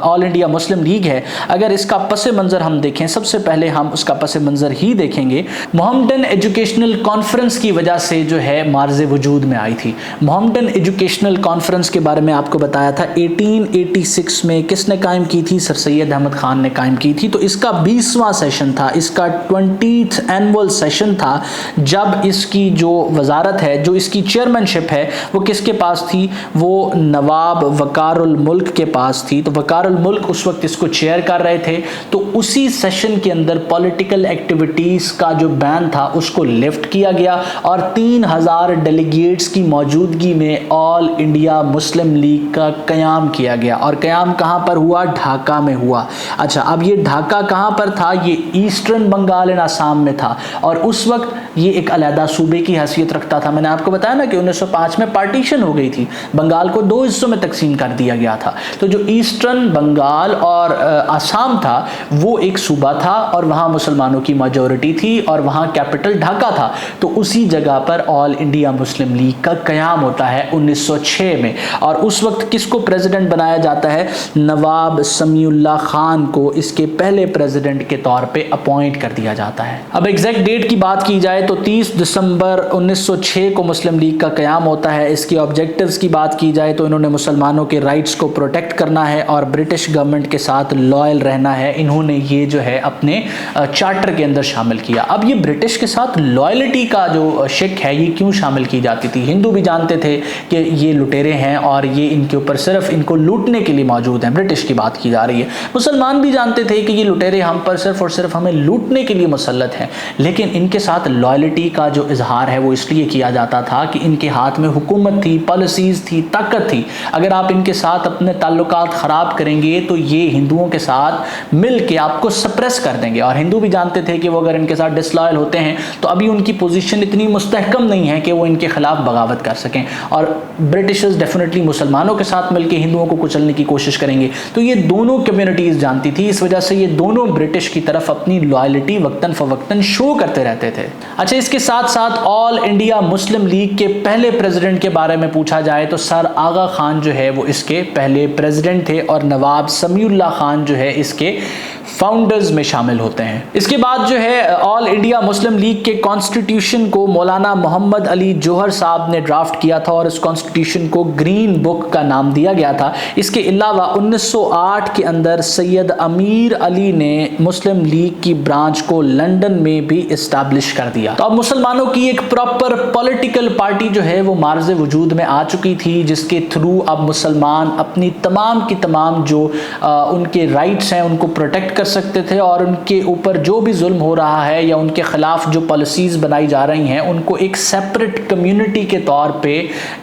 ऑल इंडिया मुस्लिम लीग है, अगर इसका पस मंज़र हम देखें, सबसे पहले हम उसका पस मंजर ही देखेंगे। मोहम्मदन एजुकेशनल कॉन्फ्रेंस की वजह से जो है मार्ज़े वजूद में आई थी। मोहम्मदन एजुकेशनल कॉन्फ्रेंस के बारे में आपको बताया था 1886 में किसने कायम की थी? सर सैयद अहमद खान ने कायम की थी। तो इसका 20वां सेशन था, इसका 20th एनुअल सेशन था, जब इसकी जो वजारत है, जो इसकी चेयरमैनशिप है, वो किसके पास थी? वो नवाब वकारुल मुल्क के पास थी। तो वकारुल मुल्क उस वक्त इसको चेयर कर रहे थे। तो उसी सेशन के अंदर पॉलिटिकल एक्टिविटीज का जो बैन था उसको लिफ्ट किया गया और 3000 डेलीगेट्स की मौजूदगी में ऑल इंडिया मुस्लिम लीग का क़याम किया गया। और क़याम कहाँ पर हुआ? ढाका में हुआ। अच्छा, अब ये ढाका कहाँ पर था? ये ईस्टर्न बंगाल एंड आसाम में था और उस वक्त ये एक अलहदा सूबे की हैसियत रखता था। मैंने आपको बताया ना कि 1905 में पार्टीशन हो गई थी, बंगाल को 2 हिस्सों में तकसीम कर दिया गया था। तो जो ईस्टर्न बंगाल और आसाम था वो एक सूबा था और वहाँ मुसलमानों की मेजॉरिटी थी और वहाँ कैपिटल ढाका था। तो उसी जगह पर ऑल इंडिया मुस्लिम लीग का क़याम होता है 1906 में। और उस वक्त किसको प्रेसिडेंट बनाया जाता है? नवाब समीउल्लाह खान को इसके पहले प्रेसिडेंट के तौर पे अपॉइंट कर दिया जाता है। अब एग्जैक्ट डेट की बात की जाए तो 30 दिसंबर 1906 को मुस्लिम लीग का क़याम होता है। इसके ऑब्जेक्टिव्स की बात की जाए तो इन्होंने मुसलमानों के राइट्स को प्रोटेक्ट करना है और ब्रिटिश गवर्नमेंट के साथ लॉयल रहना है। इन्होंने ये जो है अपने चार्टर के अंदर शामिल किया। अब ये ब्रिटिश के साथ लॉयल्टी का जो शिक है ये क्यों शामिल की जाती थी? हिंदू भी जानते थे कि ये लुटेरे हैं और ये इनके ऊपर सिर्फ इनको लूटने के लिए मौजूद हैं, ब्रिटिश की बात की जा रही है। मुसलमान भी जानते थे कि ये लुटेरे हम पर सिर्फ और सिर्फ हमें लूटने के लिए मुसल्लत हैं, लेकिन इनके साथ लॉयल्टी का जो इजहार है वो इसलिए किया जाता था कि इनके हाथ में हुकूमत थी, पॉलिसीज थी, ताकत थी। अगर आप इनके साथ अपने ताल्लुकात ख़राब करेंगे तो ये हिंदुओं के साथ मिल के आपको सप्रेस कर देंगे। और हिंदू हिंदू भी जानते थे कि वो अगर इनके साथ डिसलॉयल होते हैं तो अभी उनकी पोजीशन इतनी मुस्तहकम नहीं है कि वो इनके खिलाफ बगावत कर सकें, और ब्रिटिशर्स डेफिनेटली मुसलमानों के साथ मिलकर हिंदुओं को कुचलने की कोशिश करेंगे। तो ये दोनों कम्युनिटीज़ जानती थी, इस वजह से ये दोनों ब्रिटिश की तरफ अपनी लॉयल्टी वक्तन फवक्तन शो करते रहते थे। अच्छा, इसके साथ साथ ऑल इंडिया मुस्लिम लीग के पहले प्रेसिडेंट के बारे में पूछा जाए तो सर आगा खान जो है वो इसके पहले प्रेसिडेंट थे और नवाब समीउल्लाह खान जो है इसके फाउंडर्स में शामिल होते हैं। इसके बाद जो है ऑल इंडिया मुस्लिम लीग के कॉन्स्टिट्यूशन को मौलाना मोहम्मद अली जौहर साहब ने ड्राफ्ट किया था और इस कॉन्स्टिट्यूशन को ग्रीन बुक का नाम दिया गया था। इसके अलावा 1908 के अंदर सैयद अमीर अली ने मुस्लिम लीग की ब्रांच को लंदन में भी इस्टेब्लिश कर दिया। तो अब मुसलमानों की एक प्रॉपर पॉलिटिकल पार्टी जो है वो मार्ज़ वजूद में आ चुकी थी, जिसके थ्रू अब मुसलमान अपनी तमाम की तमाम जो उनके राइट्स हैं उनको प्रोटेक्ट कर सकते थे, और उनके ऊपर जो भी जुल्म हो रहा है या उनके खिलाफ जो पॉलिसीज बनाई जा रही हैं उनको एक सेपरेट कम्युनिटी के तौर पे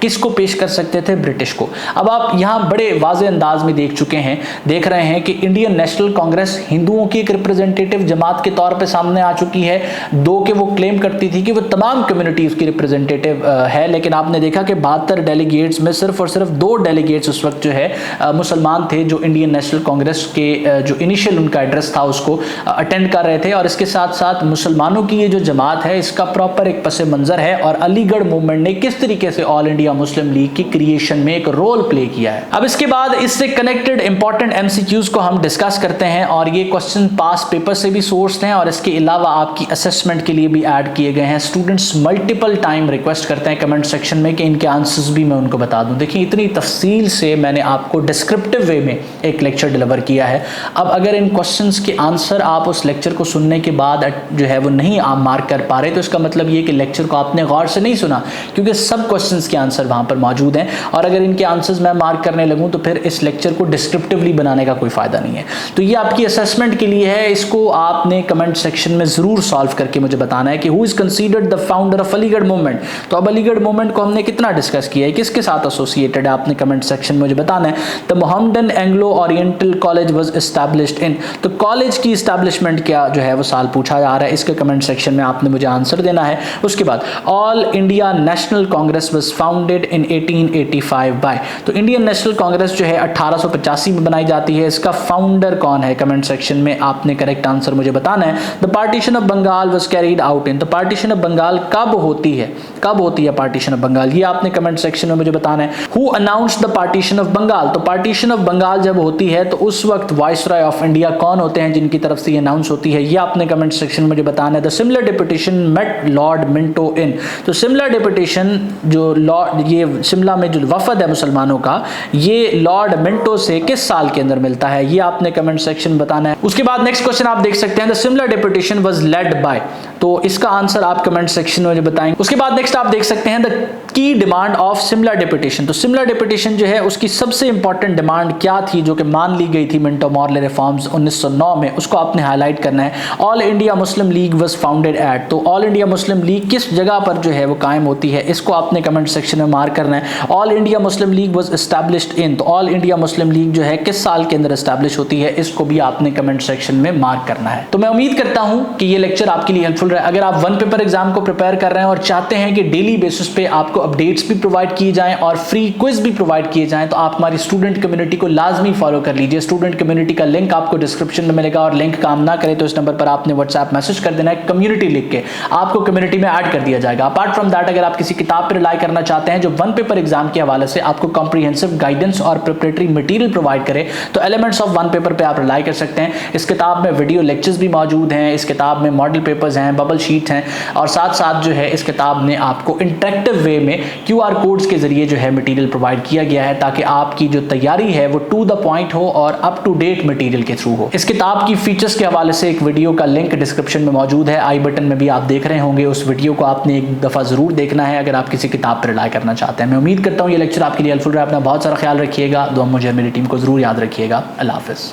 किसको पेश कर सकते थे, ब्रिटिश को। अब आप यहाँ बड़े वाज़े अंदाज में देख रहे हैं कि इंडियन नेशनल कांग्रेस हिंदुओं की एक रिप्रेजेंटेटिव जमात के तौर पे सामने आ चुकी है। दो के वो क्लेम करती थी कि वो तमाम कम्युनिटीज की रिप्रेजेंटेटिव है, लेकिन आपने देखा कि 72 डेलीगेट्स में सिर्फ और सिर्फ 2 डेलीगेट्स उस वक्त जो है मुसलमान थे, जो इंडियन नेशनल कांग्रेस के जो इनिशियल उनका एड्रेस था उसको अटेंड कर रहे थे। और इसके साथ साथ मुसलमानों की ये जो जमात है इसका प्रॉपर एक पस मंजर है, और अलीगढ़ मूवमेंट ने किस तरीके से ऑल इंडिया मुस्लिम लीग की क्रिएशन में एक रोल प्ले किया है। अब इसके बाद इससे कनेक्टेड इंपॉर्टेंट एमसीक्यूज को हम डिस्कस करते हैं, और ये क्वेश्चन पास पेपर से भी सोर्स हैं और इसके अलावा आपकी असेसमेंट के लिए भी ऐड किए गए हैं। स्टूडेंट्स मल्टीपल टाइम रिक्वेस्ट करते हैं कमेंट सेक्शन में कि इनके आंसर्स भी मैं उनको बता दूं। देखिए, इतनी तफसील से मैंने आपको डिस्क्रिप्टिव वे में एक लेक्चर डिलीवर किया है। अब अगर इन क्वेश्चंस के आंसर आप उस लेक्चर को सुनने के बाद जो है वो नहीं आप मार्क कर पा रहे, तो इसका मतलब ये कि लेक्चर को आपने गौर से नहीं सुना, क्योंकि सब क्वेश्चंस के आंसर वहां पर मौजूद हैं, और अगर इनके आंसर्स मैं मार्क करने लगूं तो फिर इस लेक्चर को डिस्क्रिप्टिवली बनाने का कोई फायदा नहीं है। तो ये आपकी असेसमेंट के लिए है, इसको आपने कमेंट सेक्शन में जरूर सॉल्व करके मुझे बताना है कि who is considered the founder of Aligarh movement. तो अब अलीगढ़ मूवमेंट को हमने कितना डिस्कस किया है, किसके साथ एसोसिएटेड है, आपने कमेंट सेक्शन में मुझे बताना है। The Mohammedan Anglo oriental college was established in, तो कॉलेज की एस्टैब्लिशमेंट क्या जो है वो साल पूछा जा रहा है, इसके कमेंट सेक्शन में आपने मुझे आंसर देना है। उसके बाद All India National Congress was founded in 1885 by, तो इंडियन नेशनल कांग्रेस जो है 1885 में बनाई जाती है, इसका फाउंडर कौन है, कमेंट सेक्शन में आपने करेक्ट आंसर मुझे बताना है। The partition of Bengal was carried out in, तो पार्टीशन ऑफ बंगाल कब होती है पार्टीशन ऑफ बंगाल, ये आपने कमेंट सेक्शन में मुझे बताना है। Who announced the partition of Bengal, तो पार्टीशन ऑफ बंगाल जब होती है तो उस वक्त वाइसरॉय ऑफ इंडिया कौन होते हैं जिनकी तरफ से ये अनाउंस होती है, ये आपने कमेंट सेक्शन में मुझे बताना है। The similar deputation met lord Minto in, तो सिमिलर डेपुटेशन जो लॉर्ड, ये शिमला में जो वफद है मुसलमानों का, ये लॉर्ड मिंटो से किस साल के अंदर मिलता है, ये आपने कमेंट सेक्शन में बताना है। उसके बाद नेक्स्ट क्वेश्चन आप देख सकते हैं, the similar deputation was led by, तो इसका आंसर आप कमेंट सेक्शन में मुझे बताएंगे। उसके बाद नेक्स्ट आप देख सकते हैं the key demand of similar deputation, तो सिमिलर डेपुटेशन जो है उसकी सबसे इंपॉर्टेंट डिमांड क्या थी जो कि मान ली गई थी मिंटो मॉर्ले रिफॉर्म्स 1909 में, उसको आपने हाईलाइट करना है। All India Muslim League was founded at, तो ऑल इंडिया मुस्लिम लीग किस जगह पर जो है वो कायम होती है, इसको आपने कमेंट सेक्शन में मार्क करना है। All India Muslim League was established in, तो ऑल इंडिया मुस्लिम लीग जो है किस साल के अंदर एस्टैब्लिश होती है, इसको भी आपने कमेंट सेक्शन में मार्क करना है। तो मैं उम्मीद करता हूं कि ये लेक्चर आपके लिए हेल्पफुल रहा। अगर आप वन पेपर एग्जाम को प्रिपेयर कर रहे हैं और चाहते हैं कि डेली बेसिस पे आपको अपडेट्स भी प्रोवाइड किए जाएं और फ्री क्विज भी प्रोवाइड किए जाएं, तो आप हमारी स्टूडेंट कम्युनिटी को लाजमी फॉलो कर लीजिए। स्टूडेंट कम्युनिटी का लिंक आपको डिस्क्रिप्शन में मिलेगा, और लिंक काम ना करे तो इस नंबर पर आपने व्हाट्सएप मैसेज कर देना है, कम्युनिटी लिख के आपको कम्युनिटी में ऐड कर दिया जाएगा। अपार्ट फ्रॉम दैट, अगर आप किसी किताब पर रिलाई करना चाहते हैं जो वन पेपर एग्जाम के हवाले से आपको कॉम्प्रिहेंसिव गाइडेंस और प्रिपरेटरी मटेरियल प्रोवाइड करे, तो एलिमेंट्स ऑफ वन पेपर पे आप रिलाई कर सकते हैं। इस किताब में वीडियो लेक्चर्स भी मौजूद हैं, इस किताब में मॉडल पेपर्स हैं, बबल शीट हैं, और साथ साथ जो है इस किताब में आपको इंटरेक्टिव वे में QR कोड्स के जरिए जो है मटेरियल प्रोवाइड किया गया है, ताकि आपकी जो तैयारी है वो टू द पॉइंट हो और अप टू डेट मटेरियल के थ्रू हो। इस किताब की फीचर्स के हवाले से एक वीडियो का लिंक डिस्क्रिप्शन में मौजूद है, आई बटन में भी आप देख रहे होंगे, उस वीडियो को आपने एक दफ़ा ज़रूर देखना है अगर आप किसी किताब पर रिलाई करना चाहते हैं। मैं उम्मीद करता हूँ ये लेक्चर आपके लिए हेल्पफुल रहा। अपना बहुत सारा ख्याल रखिएगा, दुआ मुझे मेरी टीम को ज़रूर याद रखिएगा। अल्लाह हाफ़िज़।